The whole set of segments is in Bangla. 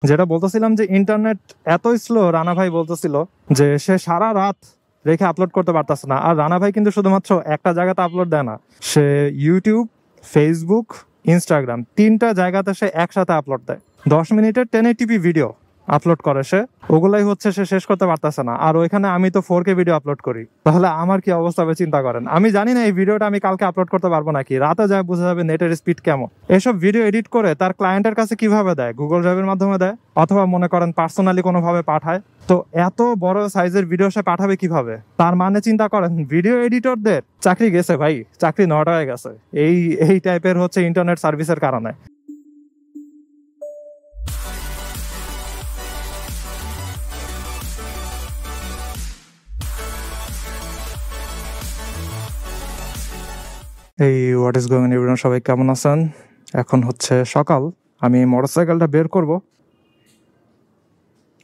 যেটা বলতেছিলাম যে ইন্টারনেট এতই স্লো, রানা ভাই বলতেছিল যে সে সারা রাত রেখে আপলোড করতে পারতেছে না। আর রানা ভাই কিন্তু শুধুমাত্র একটা জায়গাতে আপলোড দেয় না, সে ইউটিউব, ফেসবুক, ইনস্টাগ্রাম তিনটা জায়গাতে সে একসাথে আপলোড দেয়। 10 মিনিটের 1080p ভিডিও আপলোড করে সে, ওগুলাই হচ্ছে সে শেষ করতে পারতেছে না। আর ওইখানে আমি তো 4K ভিডিও আপলোড করি, তাহলে আমার কি অবস্থা হবে চিন্তা করেন। আমি জানি না এই ভিডিওটা আমি কালকে আপলোড করতে পারবো নাকি, রাতে যায় বোঝা যাবে নেটের স্পিড কেমন। এসব ভিডিও এডিট করে তার ক্লায়েন্টের কাছে কিভাবে দেয়, গুগল ড্রাইভের মাধ্যমে দেয়, অথবা মনে করেন পার্সোনালি কোনোভাবে পাঠায়। তো এত বড় সাইজের ভিডিও সে পাঠাবে কিভাবে? তার মানে চিন্তা করেন, ভিডিও এডিটরদের চাকরি গেছে ভাই, চাকরি নটা হয়ে গেছে এই এই টাইপের হচ্ছে ইন্টারনেট সার্ভিসের কারণে। এই what is going on everyone, সবাই কেমন আছেন? এখন হচ্ছে সকাল, আমি মোটরসাইকেলটা বের করব।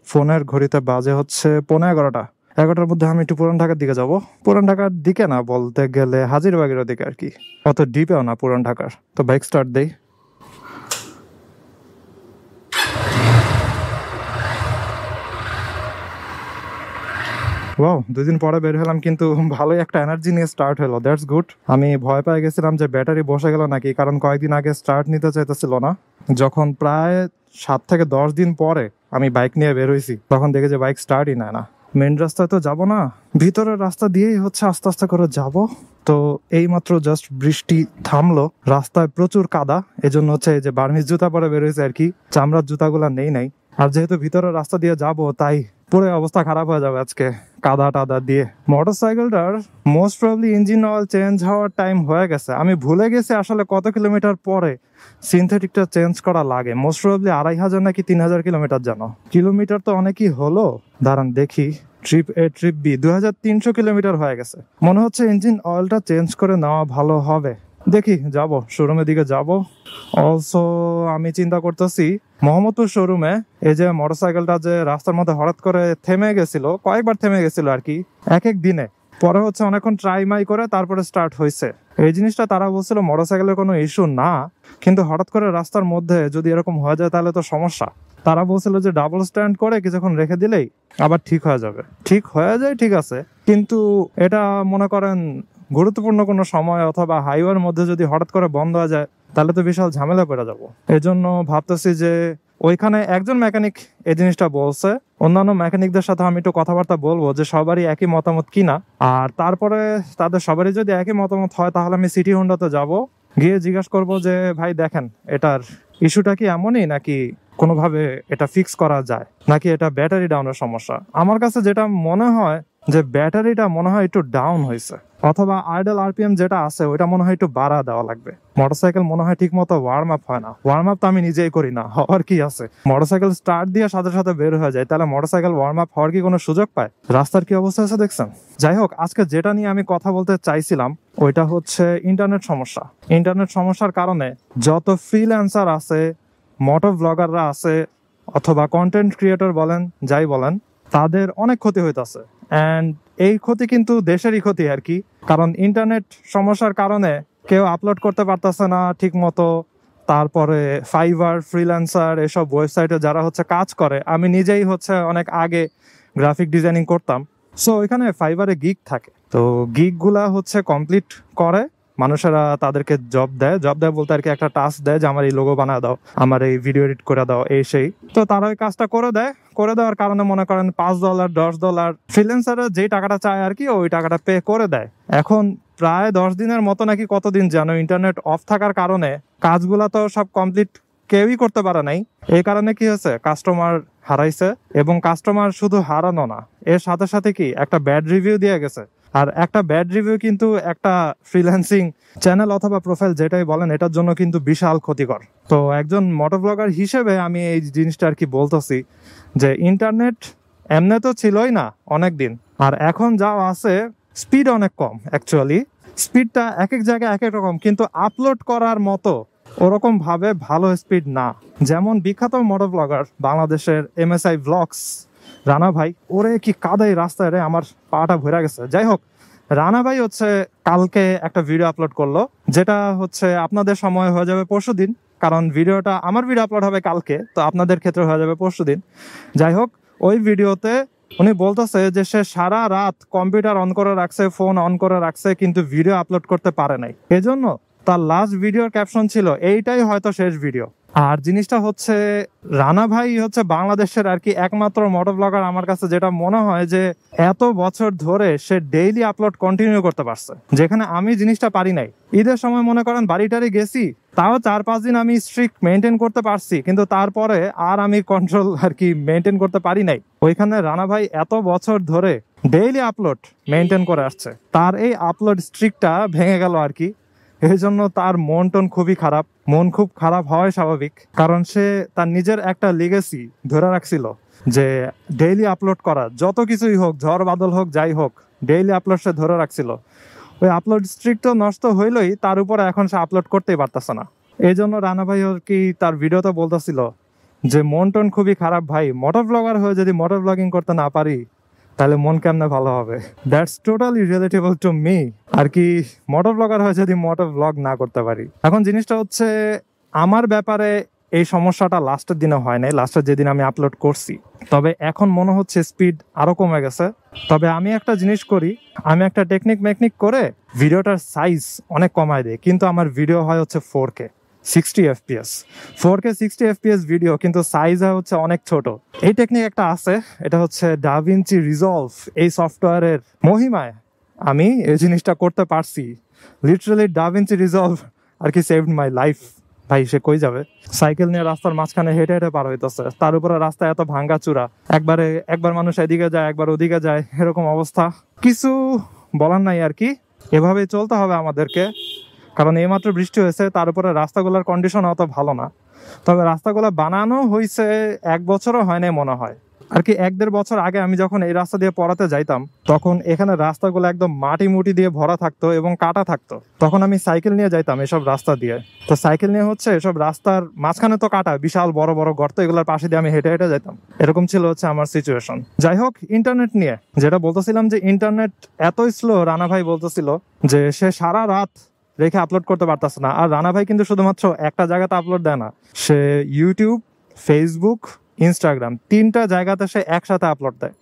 ফোনের ঘড়িতে বাজে হচ্ছে 11:15। 11টার মধ্যে আমি একটু পুরান ঢাকার দিকে যাব। পুরান ঢাকার দিকে না, বলতে গেলে হাজিরবাগের দিকে আর কি, অত ডিপেও না পুরান ঢাকার। তো বাইক স্টার্ট দেই। ওয়াও, 2 দিন পরে বের হলাম, কিন্তু ভালোই একটা এনার্জি নিয়ে স্টার্ট হলো, দ্যাটস গুড। আমি ভয় পেয়ে গেছিলাম যে ব্যাটারি বসে গেল নাকি, কারণ কয়েকদিন আগে স্টার্ট নিতে চাইতেছিল না। যখন প্রায় 7 থেকে 10 দিন পরে আমি বাইক নিয়ে বের হয়েছি, তখন দেখে যে বাইক স্টার্টই নেয় না। মেন রাস্তায় তো যাব না, ভিতরের রাস্তা দিয়েই হচ্ছে আস্তে আস্তে করে যাব। তো এই মাত্র জাস্ট বৃষ্টি থামলো, রাস্তায় প্রচুর কাদা, এজন্য হচ্ছে এই যে বার্মিজ জুতা পরে বের হয়েছে আর কি, চামড়ার জুতাগুলা নাই। আর যেহেতু ভিতরের রাস্তা দিয়ে যাব, তাই পুরো অবস্থা খারাপ হয়ে যাবে আজকে কাদা টাদা দিয়ে। মোটরসাইকেলটার most probably engine oil change হওয়ার টাইম হয়ে গেছে। আমি ভুলে গেছি আসলে কত কিলোমিটার পরে সিনথেটিকটা চেঞ্জ করা লাগে। মোস্ট প্রবাবলি 2500 নাকি 3000 কিলোমিটার জানো। কিলোমিটার তো অনেকই হলো, দাঁড়ান দেখি। Trip a trip B 2300 kilometre হয়ে গেছে। মনে হচ্ছে ইঞ্জিন অয়েলটা চেঞ্জ করে নেওয়া ভালো হবে। দেখি, যাব শোরুমের দিকে যাব। অলসো আমি চিন্তা করতেছি মোহাম্মদপুর শোরুমে এই যে মোটরসাইকেলটা যে রাস্তার মধ্যে হঠাৎ করে থেমে গেছিল, কয়েকবার থেমে গেছিল আর কি এক এক দিনে, পরে হচ্ছে অনেকক্ষণ ট্রাই মাই করে তারপরে স্টার্ট হয়েছে। এই জিনিসটা তারা বলছিল মোটরসাইকেলের কোনো ইস্যু না, কিন্তু হঠাৎ করে রাস্তার মধ্যে যদি এরকম হয়ে যায় তাহলে তো সমস্যা। তারা বলছিল যে ডাবল স্ট্যান্ড করে কিছুক্ষণ রেখে দিলেই আবার ঠিক হয়ে যাবে। ঠিক হয়ে যায় ঠিক আছে, কিন্তু এটা মনে করেন গুরুত্বপূর্ণ কোনো সময় অথবা হাইওয়ের মধ্যে যদি হঠাৎ করে বন্ধ হয়ে যায় তাহলে তো বিশাল ঝামেলা পড়ে যাবো। এজন্য ভাবতেছি যে ওইখানে একজন মেকানিক এই জিনিসটা বলছে, অন্যান্য মেকানিকদের সাথে আমি একটু কথাবার্তা বলবো যে সবারই একই মতামত কিনা। আর তারপরে তাদের সবারই যদি একই মতামত হয় তাহলে আমি সিটি হোন্ডাতে যাব, গিয়ে জিজ্ঞাসা করবো যে ভাই দেখেন এটার ইস্যুটা কি এমনই নাকি কোনোভাবে এটা ফিক্স করা যায়, নাকি এটা ব্যাটারি ডাউনের সমস্যা। আমার কাছে যেটা মনে হয় যে ব্যাটারিটা মনে হয় একটু ডাউন হয়েছে, অথবা আইডল আরপিএম যেটা আছে ওইটা মনে হয় একটু বাড়া দেওয়া লাগবে। মোটরসাইকেল মনে হয় ঠিক মতো ওয়ার্ম আপ হয় না। ওয়ার্ম আপ তো আমি নিজেই করি না, হওয়ার কি আছে? মোটরসাইকেল স্টার্ট দিয়ে সাথে সাথে বের হয়ে যায়, তাহলে মোটরসাইকেল ওয়ার্ম আপ হওয়ার কি কোনো সুযোগ পায়? রাস্তার কি অবস্থা আছে দেখছেন। যাই হোক, আজকে যেটা নিয়ে আমি কথা বলতে চাইছিলাম ওইটা হচ্ছে ইন্টারনেট সমস্যা। ইন্টারনেট সমস্যার কারণে যত ফ্রিল্যান্সার আছে, মোটর ব্লগাররা আছে, অথবা কন্টেন্ট ক্রিয়েটর বলেন, যাই বলেন, তাদের অনেক ক্ষতি হইতাছে। অ্যান্ড এই ক্ষতি কিন্তু দেশেরই ক্ষতি আর কি, কারণ ইন্টারনেট সমস্যার কারণে কেউ আপলোড করতে পারতেছে না ঠিক মতো। তারপরে ফাইবার, ফ্রিল্যান্সার, এসব ওয়েবসাইটে যারা হচ্ছে কাজ করে, আমি নিজেই হচ্ছে অনেক আগে গ্রাফিক ডিজাইনিং করতাম, সো এখানে ফাইবারে গিগ থাকে। তো গিগগুলা হচ্ছে কমপ্লিট করে মানুষেরা, তাদেরকে জব দেয় বলতে আর কি একটা টাস্ক দেয় যে আমার এই লোগো বানা দাও, আমার এই ভিডিও এডিট করে দাও, এই সেই। তো তারা ওই কাজটা করে দেওয়ার কারণে মনে করেন $5 $10 ফ্রিল্যান্সারের যেই টাকাটা চায় আর কি, ওই টাকাটা পে করে দেয়। এখন প্রায় 10 দিনের মতো নাকি কতদিন যেন ইন্টারনেট অফ থাকার কারণে কাজগুলা তো সব কমপ্লিট কেউই করতে পারে নাই। এই কারণে কি হয়েছে, কাস্টমার হারাইছে। এবং কাস্টমার শুধু হারানো না, এর সাথে সাথে কি একটা ব্যাড রিভিউ দিয়ে গেছে। আর একটা ব্যাড রিভিউ কিন্তু একটা ফ্রিল্যান্সিং চ্যানেল অথবা প্রোফাইল যেটাই বলেন, এটার জন্য কিন্তু বিশাল ক্ষতিকর। তো একজন মোটর ব্লগার হিসেবে আমি এই জিনিসটা আর কি বলতেছি যে ইন্টারনেট এমনি তো ছিলই না অনেক দিন, আর এখন যা আছে স্পিড অনেক কম। অ্যাকচুয়ালি স্পিডটা এক এক জায়গায় এক এক রকম, কিন্তু আপলোড করার মতো ওরকম ভাবে ভালো স্পিড না। যেমন বিখ্যাত মোটর ব্লগার বাংলাদেশের MSI ব্লগস রানা ভাই, ওরে কি কাদাই রাস্তায় রে, আমার পাটা ভরে গেছে। যাই হোক, রানা ভাই হচ্ছে কালকে একটা ভিডিও আপলোড করলো, যেটা হচ্ছে আপনাদের সময় হয়ে যাবে পরশুদিন, কারণ ভিডিওটা আমার ভিডিও আপলোড হবে কালকে, তো আপনাদের ক্ষেত্রে হয়ে যাবে পরশুদিন। যাই হোক, ওই ভিডিওতে উনি বলতেছে যে সে সারা রাত কম্পিউটার অন করে রাখছে, ফোন অন করে রাখছে, কিন্তু ভিডিও আপলোড করতে পারে নাই। এজন্য তার লাস্ট ভিডিওর ক্যাপশন ছিল এইটাই হয়তো শেষ ভিডিও। আর জিনিসটা হচ্ছে, রানা ভাই হচ্ছে বাংলাদেশের আর কি একমাত্র মোটো ব্লগার আমার কাছে যেটা মনে হয় যে এত বছর ধরে সে ডেইলি আপলোড কন্টিনিউ করতে পারছে, যেখানে আমি জিনিসটা পারি নাই। ঈদের সময় মনে করেন বাড়িটারি গেছি, তাও 4-5 দিন আমি স্ট্রিক্ট মেনটেন করতে পারছি, কিন্তু তারপরে আর আমি কন্ট্রোল আর কি মেনটেন করতে পারি নাই। ওইখানে রানা ভাই এত বছর ধরে ডেইলি আপলোড মেনটেন করে আসছে, তার এই আপলোড স্ট্রিকটা ভেঙে গেল আর কি। এই জন্য তার মন টন খুবই খারাপ, মন খুব খারাপ হয় স্বাভাবিক, কারণ সে তার নিজের একটা লিগেসি ধরে রাখছিল যে ডেইলি আপলোড করা, যত কিছুই হোক, ঝড় বাদল হোক, যাই হোক, ডেইলি আপলোড সে ধরে রাখছিল। ওই আপলোড স্ট্রিক তো নষ্ট হইলই, তার উপরে এখন সে আপলোড করতেই পারতেছে না। এই জন্য রানা ভাই আর কি তার ভিডিওতে বলতেছিল যে মন টন খুবই খারাপ ভাই, মোটো ব্লগার হয়ে যদি মোটো ব্লগিং করতে না পারি তাহলে মন কেমনে ভালো হবে। That's totally relatable to me আর কি। মোটো ব্লগার হয়ে যদি মোটো ব্লগ না করতে পারি। এখন জিনিসটা হচ্ছে, আমার ব্যাপারে এই সমস্যাটা লাস্টের দিনে হয় নাই, লাস্টের যেদিন আমি আপলোড করছি। তবে এখন মনে হচ্ছে স্পিড আরো কমে গেছে। তবে আমি একটা জিনিস করি, আমি একটা টেকনিক করে ভিডিওটার সাইজ অনেক কমায় দিই, কিন্তু আমার ভিডিও হয় হচ্ছে 4K 60 FPS 4K 60 FPS video, কিন্তু সাইজ হচ্ছে অনেক ছোট। এই টেকনিক একটা আছে, এটা হচ্ছে ডাভিঞ্চি রিজলভ। এই সফটওয়্যারের মহিমায় আমি এই জিনিসটা করতে পারছি। লিটারালি ডাভিঞ্চি রিজলভ আর কি সেভড মাই লাইফ। ভাই সে কই যাবে, সাইকেল নিয়ে রাস্তার মাঝখানে হেঁটে হেঁটে পার হইতেছে, তার উপরে রাস্তা এত ভাঙ্গা চূড়া, একবার মানুষ এদিকে যায়, একবার ওদিকে যায়, এরকম অবস্থা। কিছু বলার নাই আর কি, এভাবেই চলতে হবে আমাদেরকে। কারণ এইমাত্র বৃষ্টি হয়েছে, তার উপরে রাস্তাগুলোর কন্ডিশন অত ভালো না। তবে রাস্তাগুলো বানানো হয়েছে 1 বছরও হয় নাই মনে হয় আর কি। 1-1.5 বছর আগে আমি যখন এই রাস্তা দিয়ে পড়াতে যাইতাম, তখন এখানে রাস্তাগুলো একদম মাটি মুটি দিয়ে ভরা থাকতো এবং কাটা থাকতো। তখন আমি সাইকেল নিয়ে যাইতাম এসব রাস্তা দিয়ে। তো সাইকেল নিয়ে হচ্ছে এসব রাস্তার মাঝখানে তো কাটা, বিশাল বড় বড় গর্ত, এগুলোর পাশে দিয়ে আমি হেঁটে হেঁটে যাইতাম। এরকম ছিল হচ্ছে আমার সিচুয়েশন। যাই হোক, ইন্টারনেট নিয়ে যেটা বলতেছিলাম, যে ইন্টারনেট এতই স্লো, রানা ভাই বলতেছিল যে সে সারা রাত রেখে আপলোড করতে পারতেছে না। আর রানা ভাই কিন্তু শুধুমাত্র একটা জায়গাতে আপলোড দেয় না, সে ইউটিউব, ফেসবুক, ইনস্টাগ্রাম 3টা জায়গাতে সে একসাথে আপলোড দেয়।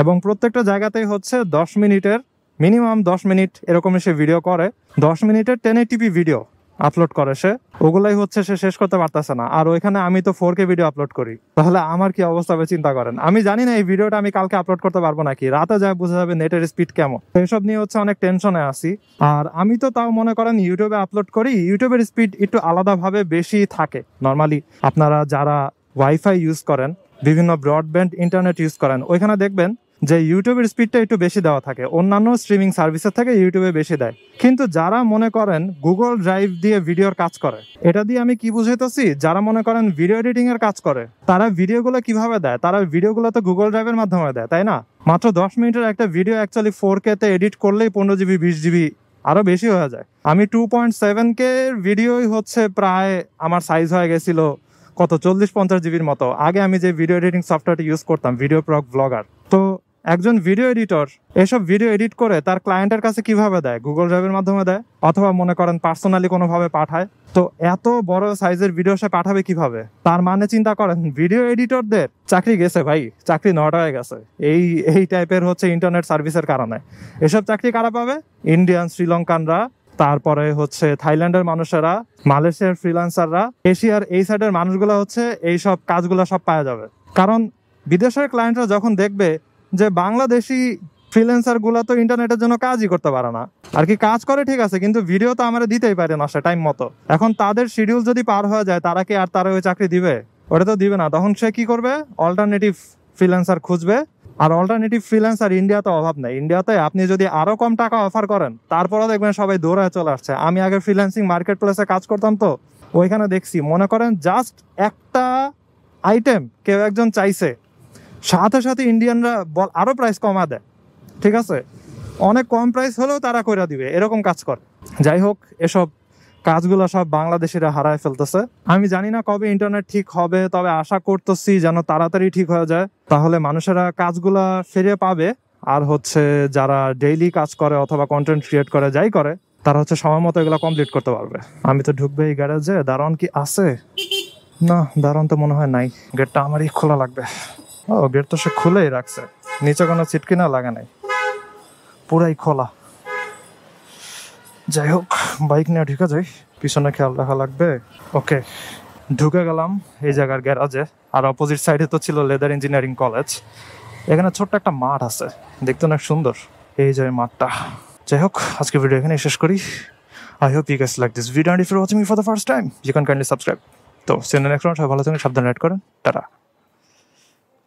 এবং প্রত্যেকটা জায়গাতেই হচ্ছে 10 মিনিটের, মিনিমাম 10 মিনিট এরকমই সে ভিডিও করে। 10 মিনিটের 1080p ভিডিও আপলোড করে সে, ওগুলাই হচ্ছে সে শেষ করতে পারতেছে না। আর ওইখানে আমি তো 4K ভিডিও আপলোড করি, তাহলে আমার কি অবস্থা হবে চিন্তা করেন। আমি জানি না এই ভিডিওটা আমি কালকে আপলোড করতে পারবো নাকি, রাতে যায় বোঝা যাবে নেটের স্পিড কেমন। এসব নিয়ে হচ্ছে অনেক টেনশনে আছি। আর আমি তো তাও মনে করেন ইউটিউবে আপলোড করি, ইউটিউবের স্পিড একটু আলাদাভাবে বেশি থাকে। নর্মালি আপনারা যারা ওয়াইফাই ইউজ করেন, বিভিন্ন ব্রডব্যান্ড ইন্টারনেট ইউজ করেন, ওইখানে দেখবেন যে ইউটিউবের স্পিডটা একটু বেশি দেওয়া থাকে, অন্যান্য স্ট্রিমিং সার্ভিসের থেকে ইউটিউবে বেশি দেয়। কিন্তু যারা মনে করেন গুগল ড্রাইভ দিয়ে ভিডিওর কাজ করে, এটা দিয়ে আমি কি বুঝাইতেছি, যারা মনে করেন ভিডিও এডিটিং এর কাজ করে, তারা ভিডিওগুলো কিভাবে দেয়, তারা ভিডিওগুলো তো গুগল ড্রাইভের মাধ্যমে দেয়, তাই না? মাত্র 10 মিনিটের একটা ভিডিও অ্যাকচুয়ালি 4K তে এডিট করলেই 15 GB 20 GB আরো বেশি হয়ে যায়। আমি 2.7K ভিডিওই হচ্ছে প্রায় আমার সাইজ হয়ে গেছিল কত 40-50 জিবির মতো। আগে আমি যে ভিডিও এডিটিং সফটওয়্যারটি ইউজ করতাম, ভিডিও প্রক ব্লগার, তো একজন ভিডিও এডিটর এসব ভিডিও এডিট করে তার ক্লায়েন্টের কাছে কিভাবে দেয়, গুগল ড্রাইভের মাধ্যমে দেয়, অথবা মনে করেন পার্সোনালি কোনোভাবে পাঠায়। তো এত বড় সাইজের ভিডিও সে পাঠাবে কিভাবে? তার মানে চিন্তা করেন, ভিডিও এডিটরদের চাকরি গেছে ভাই, চাকরি নট হয়ে গেছে এই টাইপের হচ্ছে ইন্টারনেট সার্ভিসের কারণে। এসব চাকরি কারা পাবে? ইন্ডিয়ান, শ্রীলঙ্কানরা, তারপরে হচ্ছে থাইল্যান্ডের মানুষেরা, মালয়েশিয়ার ফ্রিল্যান্সাররা, এশিয়ার এই সাইডের মানুষগুলো হচ্ছে এইসব কাজগুলো সব পাওয়া যাবে। কারণ বিদেশের ক্লায়েন্টরা যখন দেখবে যে বাংলাদেশি ফ্রিল্যান্সার গুলো তো ইন্টারনেটের জন্য কাজই করতে পারে না আর কি, কাজ করে ঠিক আছে, কিন্তু ভিডিও তো আমরা দিতেই পারে না সে টাইম মতো। এখন তাদের শিডিউল যদি পার হয়ে যায়, তারা কি আর তারা ওই চাকরি দিবে? ওটা তো দিবে না। তখন সে কি করবে? অল্টারনেটিভ ফ্রিল্যান্সার খুঁজবে। আর অল্টারনেটিভ ফ্রিল্যান্সার ইন্ডিয়াতে অভাব নেই। ইন্ডিয়াতে আপনি যদি আরো কম টাকা অফার করেন, তারপরে দেখবেন সবাই দৌড়ায় চলে আসছে। আমি আগে ফ্রিল্যান্সিং মার্কেট প্লেসে কাজ করতাম, তো ওইখানে দেখছি, মনে করেন জাস্ট একটা আইটেম কেউ একজন চাইছে, সাথে সাথে ইন্ডিয়ানরা আরো প্রাইস কমা দেয়, ঠিক আছে, অনেক কম প্রাইস হলেও তারা কইরা দিবে, এরকম কাজ করে। যাই হোক, এসব কাজগুলো সব বাংলাদেশিরা হারায় ফেলতেছে। আমি জানি না কবে ইন্টারনেট ঠিক হবে, তবে আশা করতেছি যেন তাড়াতাড়ি ঠিক হয়ে যায়, তাহলে মানুষেরা কাজগুলা ফিরে পাবে। আর হচ্ছে যারা ডেইলি কাজ করে অথবা কন্টেন্ট ক্রিয়েট করে, যাই করে, তারা হচ্ছে সময় মতো এগুলো কমপ্লিট করতে পারবে। আমি তো ঢুকবে এই গ্যারেজে, দারোয়ান কি আছে? না, দারোয়ান তো মনে হয় নাই। গেটটা আমারই খোলা লাগবে। ও, গেট তো সে খুলেই রাখছে, নিচে কোনো ছিটকি না লাগে নাই, পুরাই খোলা। যাই হোক, বাইক নিয়ে ঢুকে যাই, পিছনে খেয়াল রাখা লাগবে। ওকে, ঢুকে গেলাম এই জায়গার গ্যারাজে। আর অপোজিট সাইডে তো ছিল লেদার ইঞ্জিনিয়ারিং কলেজ। এখানে ছোট্ট একটা মাঠ আছে, দেখতে অনেক সুন্দর এই যে মাঠটা। যাই হোক, আজকে ভিডিও এখানে শেষ করি। I hope you guys like this video, and if you're watching me for the first time, you can kindly subscribe. তো see you in the next one. সবাই ভালো থাকুন, সাবধানে রাইড করেন, টাটা।